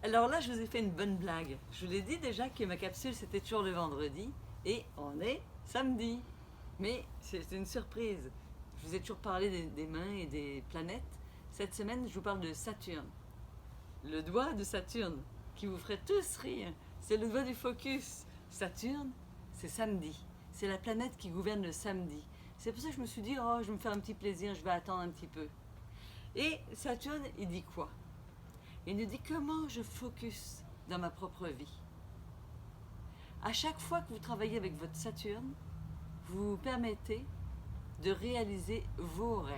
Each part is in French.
Alors là, je vous ai fait une bonne blague. Je vous l'ai dit déjà que ma capsule, c'était toujours le vendredi. Et on est samedi. Mais c'est une surprise. Je vous ai toujours parlé des mains et des planètes. Cette semaine, je vous parle de Saturne. Le doigt de Saturne, qui vous ferait tous rire. C'est le doigt du focus. Saturne, c'est samedi. C'est la planète qui gouverne le samedi. C'est pour ça que je me suis dit, oh, je vais me faire un petit plaisir, je vais attendre un petit peu. Et Saturne, il dit quoi? Il nous dit comment je focus dans ma propre vie. À chaque fois que vous travaillez avec votre Saturne, vous vous permettez de réaliser vos rêves.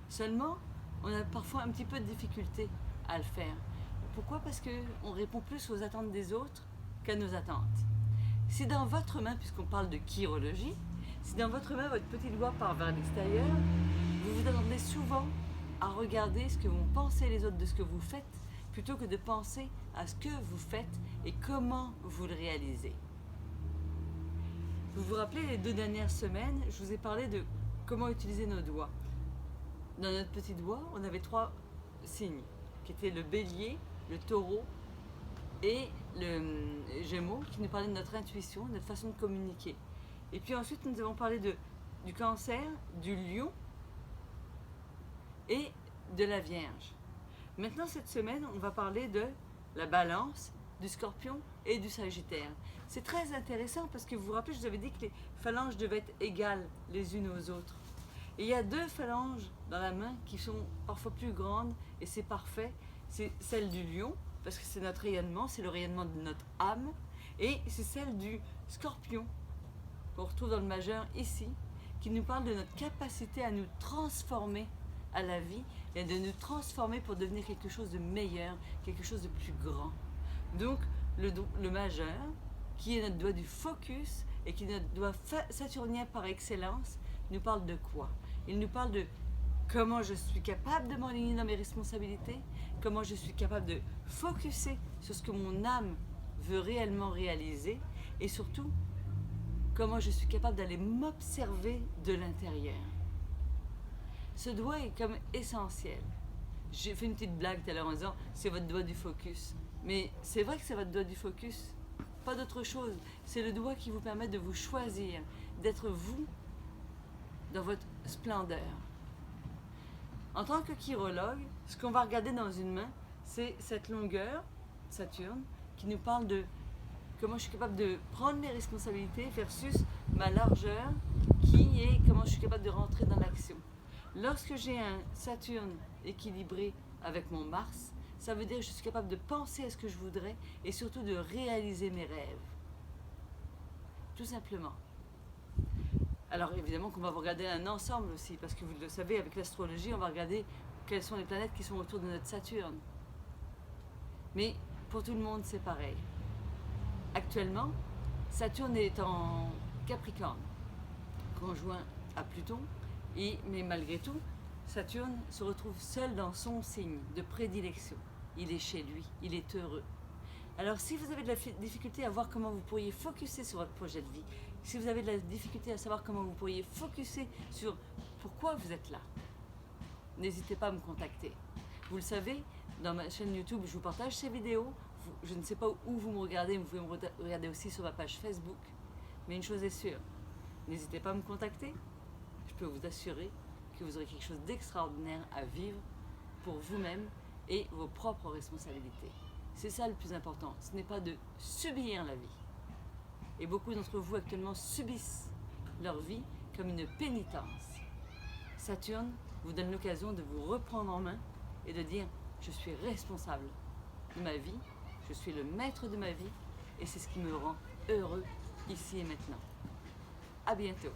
Seulement, on a parfois un petit peu de difficulté à le faire. Pourquoi? Parce qu'on répond plus aux attentes des autres qu'à nos attentes. Si dans votre main, puisqu'on parle de chirologie, si dans votre main, votre petit doigt part vers l'extérieur, vous vous attendez souvent à regarder ce que vont penser les autres de ce que vous faites, plutôt que de penser à ce que vous faites et comment vous le réalisez. Vous vous rappelez, les 2 dernières semaines, je vous ai parlé de comment utiliser nos doigts. Dans notre petit doigt, on avait 3 signes, qui étaient le bélier, le taureau et le gémeaux, qui nous parlaient de notre intuition, de notre façon de communiquer. Et puis ensuite, nous avons parlé du cancer, du lion et de la Vierge. Maintenant, cette semaine, on va parler de la balance, du scorpion et du sagittaire. C'est très intéressant parce que vous vous rappelez, je vous avais dit que les phalanges devaient être égales les unes aux autres. Et il y a 2 phalanges dans la main qui sont parfois plus grandes et c'est parfait. C'est celle du lion, parce que c'est notre rayonnement, c'est le rayonnement de notre âme. Et c'est celle du scorpion, qu'on retrouve dans le majeur ici, qui nous parle de notre capacité à nous transformer à la vie et de nous transformer pour devenir quelque chose de meilleur, quelque chose de plus grand. Donc le majeur, qui est notre doigt du focus et qui est notre doigt saturnien par excellence, nous parle de quoi? Il nous parle de comment je suis capable de m'aligner dans mes responsabilités, comment je suis capable de focuser sur ce que mon âme veut réellement réaliser et surtout comment je suis capable d'aller m'observer de l'intérieur. Ce doigt est comme essentiel. J'ai fait une petite blague tout à l'heure en disant c'est votre doigt du focus. Mais c'est vrai que c'est votre doigt du focus. Pas d'autre chose. C'est le doigt qui vous permet de vous choisir, d'être vous dans votre splendeur. En tant que chirologue, ce qu'on va regarder dans une main, c'est cette longueur, Saturne, qui nous parle de comment je suis capable de prendre mes responsabilités versus ma largeur, qui est comment je suis capable de rentrer dans l'action. Lorsque j'ai un Saturne équilibré avec mon Mars, ça veut dire que je suis capable de penser à ce que je voudrais et surtout de réaliser mes rêves. Tout simplement. Alors évidemment qu'on va regarder un ensemble aussi, parce que vous le savez, avec l'astrologie, on va regarder quelles sont les planètes qui sont autour de notre Saturne. Mais pour tout le monde, c'est pareil. Actuellement, Saturne est en Capricorne, conjoint à Pluton, mais malgré tout, Saturne se retrouve seul dans son signe de prédilection. Il est chez lui, il est heureux. Alors si vous avez de la difficulté à voir comment vous pourriez focuser sur votre projet de vie, si vous avez de la difficulté à savoir comment vous pourriez focuser sur pourquoi vous êtes là, n'hésitez pas à me contacter. Vous le savez, dans ma chaîne YouTube, je vous partage ces vidéos. Je ne sais pas où vous me regardez, vous pouvez me regarder aussi sur ma page Facebook. Mais une chose est sûre, n'hésitez pas à me contacter. Je peux vous assurer que vous aurez quelque chose d'extraordinaire à vivre pour vous-même et vos propres responsabilités. C'est ça le plus important, ce n'est pas de subir la vie. Et beaucoup d'entre vous actuellement subissent leur vie comme une pénitence. Saturne vous donne l'occasion de vous reprendre en main et de dire « Je suis responsable de ma vie, je suis le maître de ma vie et c'est ce qui me rend heureux ici et maintenant. » À bientôt.